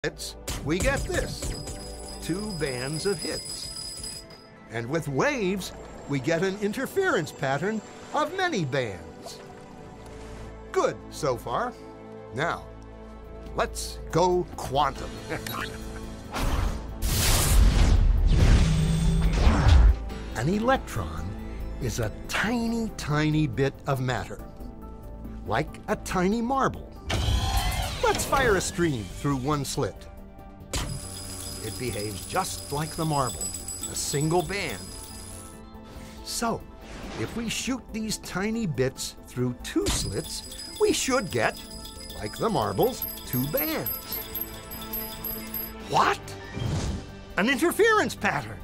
hits, we get this, 2 bands of hits. And with waves, we get an interference pattern of many bands. Good so far. Now, let's go quantum. An electron is a tiny, tiny bit of matter, like a tiny marble. Let's fire a stream through one slit. It behaves just like the marble, a single band. So, if we shoot these tiny bits through 2 slits, we should get, like the marbles, 2 bands. What? An interference pattern.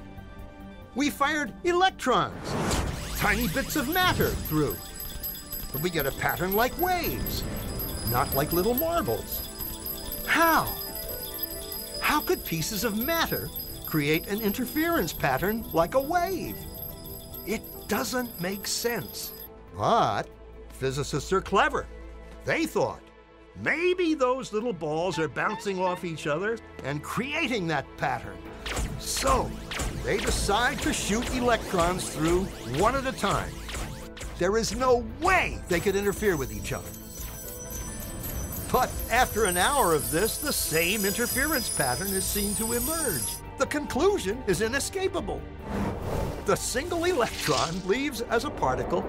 We fired electrons, tiny bits of matter through. But we get a pattern like waves, not like little marbles. How? How could pieces of matter create an interference pattern like a wave? It doesn't make sense. But physicists are clever. They thought, maybe those little balls are bouncing off each other and creating that pattern. So they decide to shoot electrons through one at a time. There is no way they could interfere with each other. But after an hour of this, the same interference pattern is seen to emerge. The conclusion is inescapable. The single electron leaves as a particle,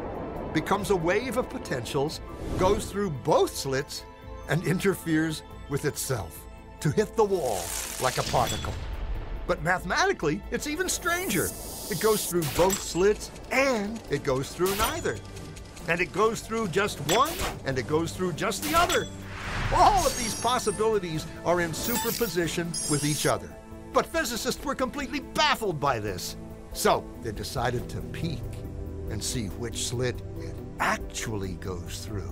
becomes a wave of potentials, goes through both slits, and interferes with itself to hit the wall like a particle. But mathematically, it's even stranger. It goes through both slits, and it goes through neither. And it goes through just one, and it goes through just the other. All of these possibilities are in superposition with each other. But physicists were completely baffled by this. So they decided to peek and see which slit it actually goes through.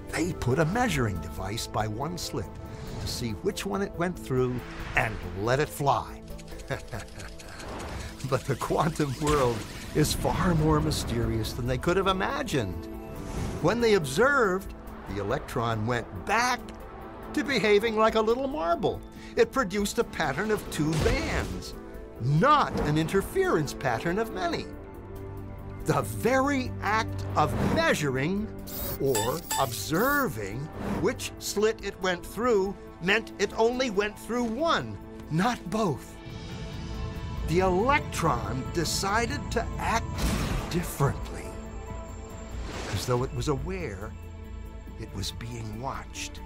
They put a measuring device by one slit to see which one it went through and let it fly. But the quantum world is far more mysterious than they could have imagined. When they observed, the electron went back to behaving like a little marble. It produced a pattern of 2 bands, not an interference pattern of many. The very act of measuring or observing which slit it went through meant it only went through one, not both. The electron decided to act differently, as though it was aware it was being watched.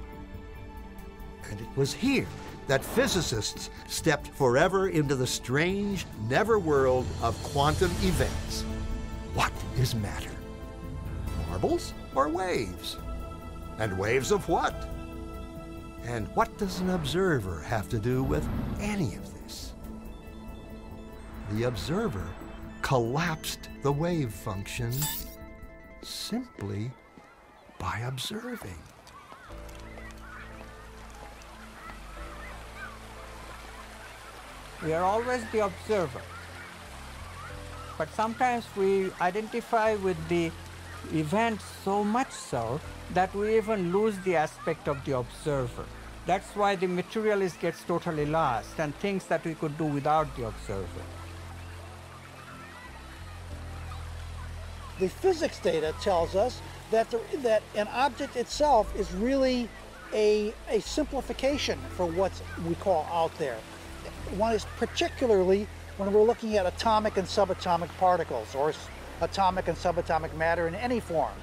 And it was here that physicists stepped forever into the strange, never world of quantum events. What is matter? Marbles or waves? And waves of what? And what does an observer have to do with any of this? The observer collapsed the wave function simply by observing. We are always the observer. But sometimes we identify with the event so much so that we even lose the aspect of the observer. That's why the materialist gets totally lost and thinks that we could do without the observer. The physics data tells us that, that an object itself is really a simplification for what we call out there. One is particularly when we're looking at atomic and subatomic particles, or atomic and subatomic matter in any form.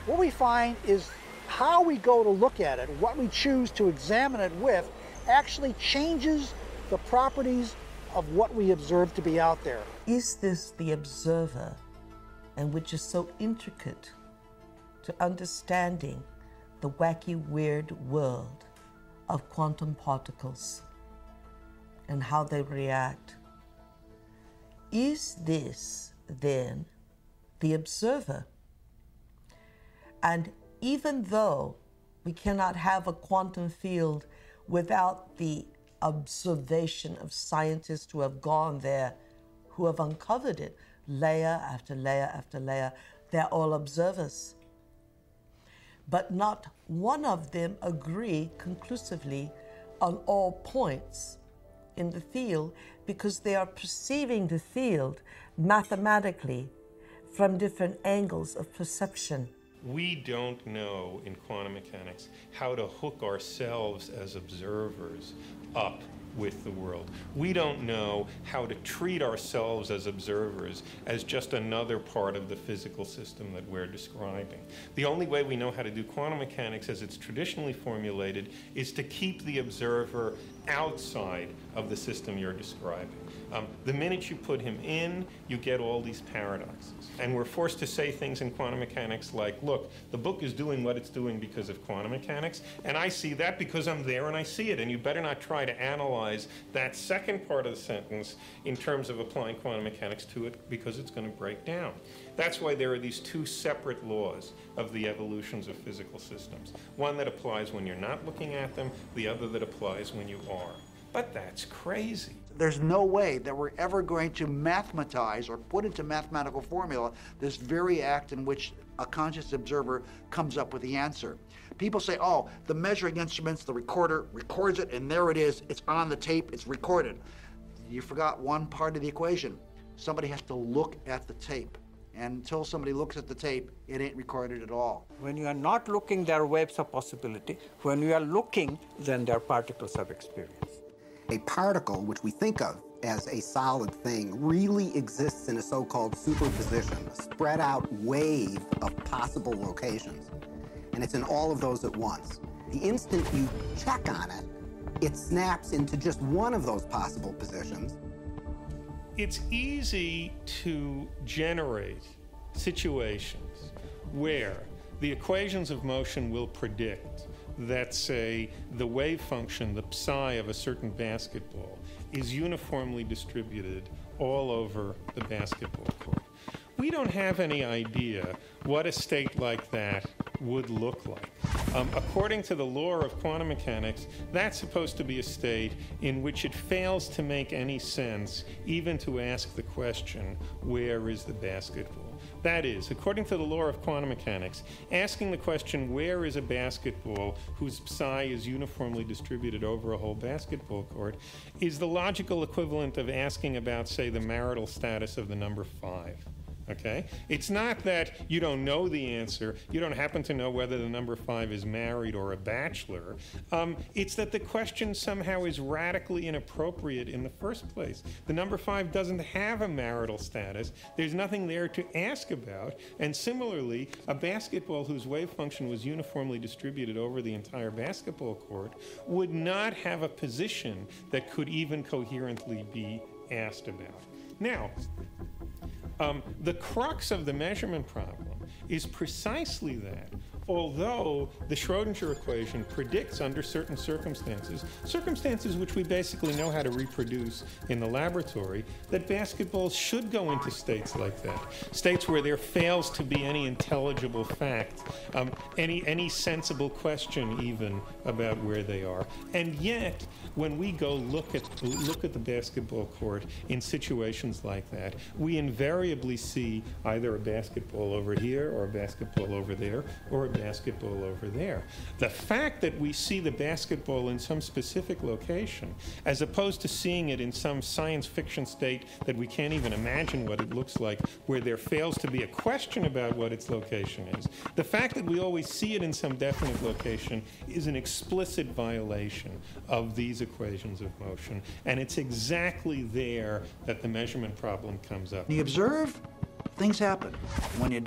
What we find is how we go to look at it, what we choose to examine it with, actually changes the properties of what we observe to be out there. Is this the observer, and which is so intricate to understanding the wacky, weird world of quantum particles and how they react? Is this, then, the observer? And even though we cannot have a quantum field without the observation of scientists who have gone there, who have uncovered it, layer after layer after layer, they're all observers. But not one of them agree conclusively on all points in the field because they are perceiving the field mathematically from different angles of perception. We don't know in quantum mechanics how to hook ourselves as observers up with the world. We don't know how to treat ourselves as observers as just another part of the physical system that we're describing. The only way we know how to do quantum mechanics as it's traditionally formulated is to keep the observer outside of the system you're describing. The minute you put him in, you get all these paradoxes. And we're forced to say things in quantum mechanics like, look, the book is doing what it's doing because of quantum mechanics, and I see that because I'm there and I see it, and you better not try to analyze that second part of the sentence in terms of applying quantum mechanics to it because it's going to break down. That's why there are these two separate laws of the evolutions of physical systems. One that applies when you're not looking at them, the other that applies when you are. But that's crazy. There's no way that we're ever going to mathematize or put into mathematical formula this very act in which a conscious observer comes up with the answer. People say, oh, the measuring instruments, the recorder records it, and there it is. It's on the tape. It's recorded. You forgot one part of the equation. Somebody has to look at the tape. And until somebody looks at the tape, it ain't recorded at all. When you are not looking, there are waves of possibility. When you are looking, then there are particles of experience. A particle, which we think of as a solid thing, really exists in a so-called superposition, a spread out wave of possible locations. And it's in all of those at once. The instant you check on it, it snaps into just one of those possible positions. It's easy to generate situations where the equations of motion will predict that, say, the wave function, the psi of a certain basketball, is uniformly distributed all over the basketball court. We don't have any idea what a state like that would look like. According to the law of quantum mechanics, that's supposed to be a state in which it fails to make any sense even to ask the question, where is the basketball? That is, according to the law of quantum mechanics, asking the question, where is a basketball whose psi is uniformly distributed over a whole basketball court, is the logical equivalent of asking about, say, the marital status of the number 5. Okay? It's not that you don't know the answer, you don't happen to know whether the number 5 is married or a bachelor. It's that the question somehow is radically inappropriate in the first place. The number 5 doesn't have a marital status, there's nothing there to ask about, and similarly, a basketball whose wave function was uniformly distributed over the entire basketball court would not have a position that could even coherently be asked about. Now, the crux of the measurement problem is precisely that. Although the Schrödinger equation predicts under certain circumstances which we basically know how to reproduce in the laboratory, that basketballs should go into states like that. States where there fails to be any intelligible fact, any sensible question even about where they are. And yet, when we go look at the basketball court in situations like that, we invariably see either a basketball over here or a basketball over there or a basketball over there. The fact that we see the basketball in some specific location, as opposed to seeing it in some science fiction state that we can't even imagine what it looks like, where there fails to be a question about what its location is, the fact that we always see it in some definite location is an explicit violation of these equations of motion, and it's exactly there that the measurement problem comes up. You observe, things happen. When you